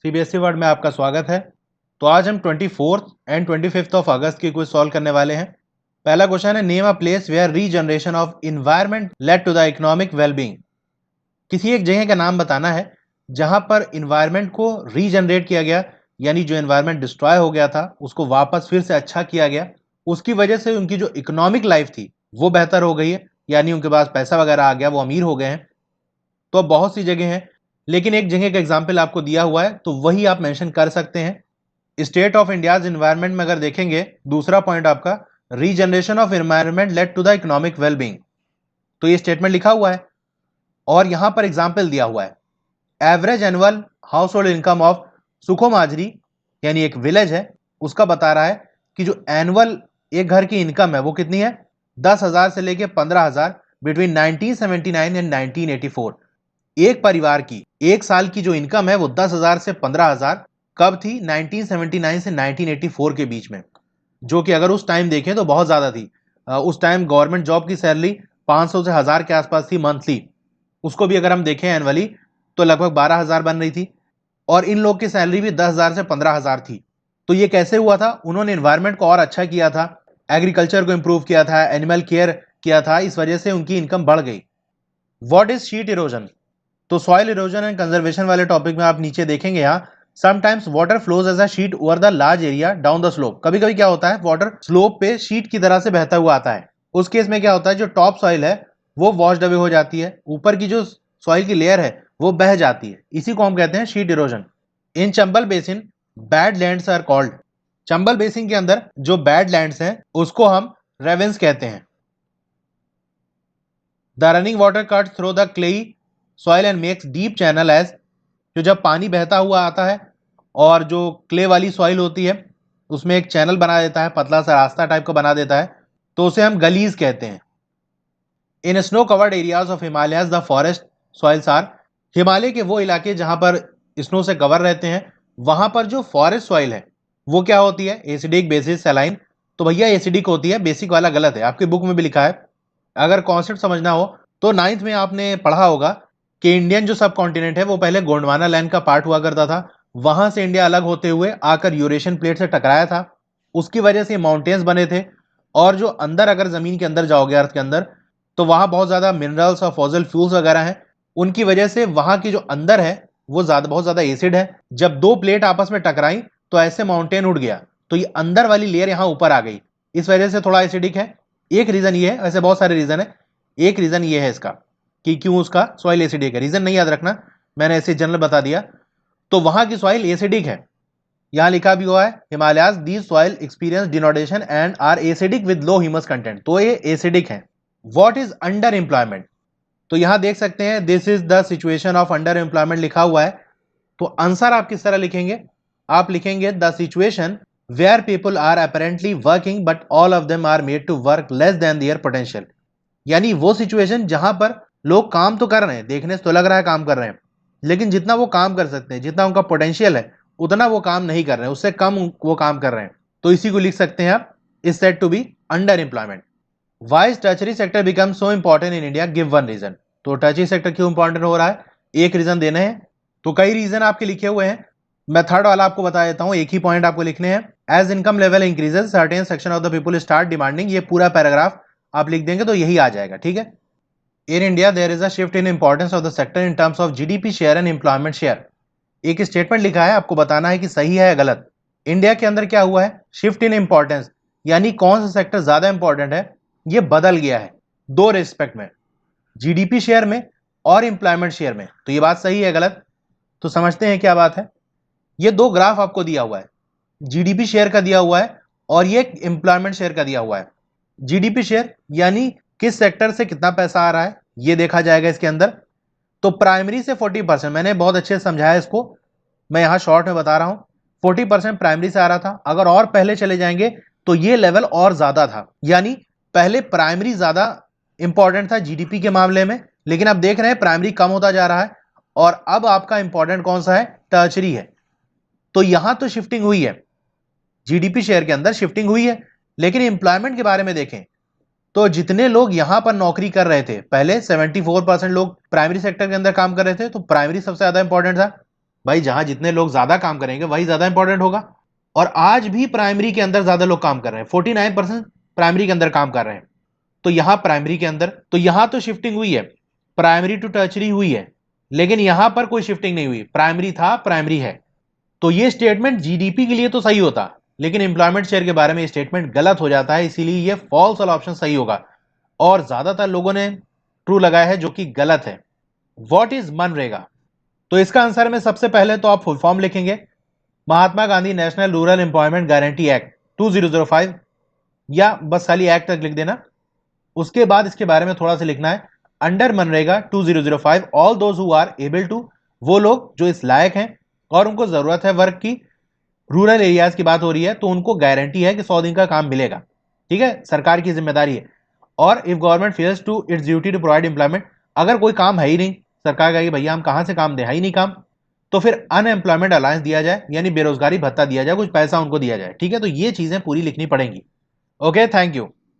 CBSE word में आपका स्वागत है। तो आज हम 24 एंड 25 ऑफ अगस्त की क्विज सॉल्व करने वाले हैं। पहला क्वेश्चन है, name a place where regeneration of environment led to the economic wellbeing. किसी एक जगह का नाम बताना है जहां पर इन्वायरमेंट को रीजनरेट किया गया, यानी जो इन्वायरमेंट डिस्ट्रॉय हो गया था उसको वापस फिर से अच्छा किया गया, उसकी वजह से उनकी जो इकोनॉमिक लाइफ थी वो बेहतर हो गई है, यानी उनके पास पैसा वगैरह आ गया, वो अमीर हो गए हैं। तो अब बहुत सी जगह हैं, लेकिन एक जगह का एग्जाम्पल आपको दिया हुआ है तो वही आप मेंशन कर सकते हैं। स्टेट ऑफ इंडियाज इन्वायरमेंट में अगर देखेंगे, दूसरा पॉइंट आपका regeneration of environment led to the economic wellbeing, तो ये स्टेटमेंट लिखा हुआ है और यहां पर एग्जाम्पल दिया हुआ है। Average annual house hold income of सुखो माजरी, यानी एक विलेज है, उसका बता रहा है कि जो एनुअल एक घर की इनकम है वो कितनी है, 10,000 से लेके 15,000 बिटवीन 1979 एंड 1984। एक परिवार की एक साल की जो इनकम है वो 10,000 से 15,000 कब थी, 1979 से 1984 के बीच में, जो कि अगर उस टाइम देखें तो बहुत ज्यादा थी। उस टाइम गवर्नमेंट जॉब की सैलरी 500 से 1000 के आसपास थी मंथली, उसको भी अगर हम देखें एनुअली तो लगभग 12,000 बन रही थी, और इन लोग की सैलरी भी 10,000 से 15,000 थी। तो ये कैसे हुआ था, उन्होंने इन्वायरमेंट को और अच्छा किया था, एग्रीकल्चर को इंप्रूव किया था, एनिमल केयर किया था, इस वजह से उनकी इनकम बढ़ गई। What is sheet erosion? तो सॉइल इरोजन एंड कंजर्वेशन वाले टॉपिक में आप नीचे देखेंगे, यहाँ sometimes water flows as a sheet over the large area down the slope. कभी कभी क्या होता है, वाटर स्लोप पे शीट की तरह से बहता हुआ आता है। उस केस में क्या होता है, जो टॉप सॉइल है वो वॉश्ड अवे हो जाती है, ऊपर की जो सॉइल की लेयर है वो बह जाती है। इसी को हम कहते हैं sheet erosion. In Chambal basin badlands are called. Chambal basin के अंदर जो बैड लैंड्स हैं उसको हम रेवेंस कहते हैं। The running water cut through the clayey soil and makes deep channel as, जो जब पानी बहता हुआ आता है और जो क्ले वाली सॉइल होती है उसमें एक चैनल बना देता है, पतला सा रास्ता टाइप का बना देता है, तो उसे हम गलीज कहते हैं। In snow covered areas of Himalayas the forest soils are. Himalaya के वो इलाके जहां पर स्नो से कवर रहते हैं वहां पर जो फॉरेस्ट सॉइल है वो क्या होती है, एसिडिक बेसिस सैलाइन। तो भैया एसिडिक होती है, बेसिक वाला गलत है, आपकी बुक में भी लिखा है। अगर कॉन्सेप्ट समझना हो तो नाइन्थ में आपने पढ़ा होगा कि इंडियन जो सब कॉन्टिनेंट है वो पहले गोंडवाना लैंड का पार्ट हुआ करता था, वहां से इंडिया अलग होते हुए आकर यूरेशियन प्लेट से टकराया था, उसकी वजह से माउंटेन्स बने थे। और जो अंदर अगर जमीन के अंदर जाओगे अर्थ के अंदर तो वहां बहुत ज्यादा मिनरल्स और फॉसिल फ्यूल्स वगैरह हैं, उनकी वजह से वहां की जो अंदर है वो बहुत ज्यादा एसिड है। जब दो प्लेट आपस में टकराई तो ऐसे माउंटेन उठ गया, तो ये अंदर वाली लेयर यहां ऊपर आ गई, इस वजह से थोड़ा एसिडिक है। एक रीजन ये है, ऐसे बहुत सारे रीजन है, एक रीजन ये है इसका कि क्यों उसका सॉइल एसिडिक है। रीजन नहीं याद रखना, मैंने ऐसे जनरल बता दिया। तो वहां की सॉइल एसिडिक है, यहां लिखा भी हुआ है Himalayas the soil experience denudation and are acidic with low humus content, तो ये एसिडिक है। What is under employment? तो यहां देख सकते हैं this is the situation of under employment लिखा हुआ है। तो आंसर आप किस तरह लिखेंगे, आप लिखेंगे the situation where people are apparently working but all of them are made to work less than their potential. यानी वो सिचुएशन जहां पर लोग काम तो कर रहे हैं, देखने से तो लग रहा है काम कर रहे हैं, लेकिन जितना वो काम कर सकते हैं, जितना उनका पोटेंशियल है उतना वो काम नहीं कर रहे हैं, उससे कम वो काम कर रहे हैं। तो इसी को लिख सकते हैं आप, is said to be underemployment. Why tertiary sector become so important in India, give one reason. तो टर्चरी सेक्टर क्यों इंपॉर्टेंट हो रहा है, एक रीजन देना है। तो कई रीजन आपके लिखे हुए हैं, मैं थर्ड वाला आपको बता देता हूं, एक ही पॉइंट आपको लिखने हैं। As income level increases certain section of the people start demanding, ये पूरा पैराग्राफ आप लिख देंगे तो यही आ जाएगा, ठीक है। In India there is a shift in importance of the sector in terms of GDP share and employment share. एक स्टेटमेंट लिखा है, आपको बताना है कि सही है या गलत। इंडिया के अंदर क्या हुआ है, शिफ्ट इन इंपॉर्टेंस, यानी कौन सा सेक्टर ज्यादा इंपॉर्टेंट है, ये बदल गया है दो रेस्पेक्ट में, जीडीपी शेयर में और एम्प्लॉयमेंट शेयर में। तो ये बात सही है गलत, तो समझते हैं क्या बात है। ये दो ग्राफ आपको दिया हुआ है, जीडीपी शेयर का दिया हुआ है और ये एम्प्लॉयमेंट शेयर का दिया हुआ है। जीडीपी शेयर यानी किस सेक्टर से कितना पैसा आ रहा है ये देखा जाएगा इसके अंदर। तो प्राइमरी से 40%, मैंने बहुत अच्छे से समझाया इसको, मैं यहां शॉर्ट में बता रहा हूं। 40% प्राइमरी से आ रहा था, अगर और पहले चले जाएंगे तो ये लेवल और ज्यादा था, यानी पहले प्राइमरी ज्यादा इंपॉर्टेंट था जीडीपी के मामले में, लेकिन अब देख रहे हैं प्राइमरी कम होता जा रहा है और अब आपका इंपॉर्टेंट कौन सा है, टर्चरी है। तो यहां तो शिफ्टिंग हुई है, जीडीपी शेयर के अंदर शिफ्टिंग हुई है, लेकिन एम्प्लॉयमेंट के बारे में देखें तो जितने लोग यहां पर नौकरी कर रहे थे, पहले 74% लोग प्राइमरी सेक्टर के अंदर काम कर रहे थे, तो प्राइमरी सबसे ज्यादा इंपॉर्टेंट था। भाई जहां जितने लोग ज्यादा काम करेंगे वही ज्यादा इंपॉर्टेंट होगा। और आज भी प्राइमरी के अंदर ज्यादा लोग काम कर रहे हैं, 49% प्राइमरी के अंदर काम कर रहे हैं। तो यहां प्राइमरी के अंदर, तो यहां तो शिफ्टिंग हुई है, प्राइमरी टू टर्चरी हुई है, लेकिन यहां पर कोई शिफ्टिंग नहीं हुई, प्राइमरी था प्राइमरी है। तो ये स्टेटमेंट जीडीपी के लिए तो सही होता, लेकिन एम्प्लॉयमेंट शेयर के बारे में स्टेटमेंट गलत हो जाता है, इसीलिए ये फॉल्स वाला ऑप्शन सही होगा। और ज्यादातर लोगों ने ट्रू लगाया है, जो कि गलत है। What is MNREGA? तो इसका आंसर में सबसे पहले तो आप फुल फॉर्म लिखेंगे, Mahatma Gandhi national rural employment guarantee act 2005, या बस खाली एक्ट तक लिख देना। उसके बाद इसके बारे में थोड़ा सा लिखना है, under MNREGA 2005 all those who are able to, वो लोग जो इस लायक हैं और उनको जरूरत है वर्क की, रूरल एरियाज की बात हो रही है, तो उनको गारंटी है कि 100 दिन का काम मिलेगा। ठीक है, सरकार की जिम्मेदारी है। और if government fails to its duty to provide employment, अगर कोई काम है ही नहीं, सरकार कहेगी भैया हम कहां से काम दे, है ही नहीं काम, तो फिर अनएम्प्लॉयमेंट अलायंस दिया जाए, यानी बेरोजगारी भत्ता दिया जाए, कुछ पैसा उनको दिया जाए। ठीक है, तो ये चीजें पूरी लिखनी पड़ेंगी। Okay, thank you.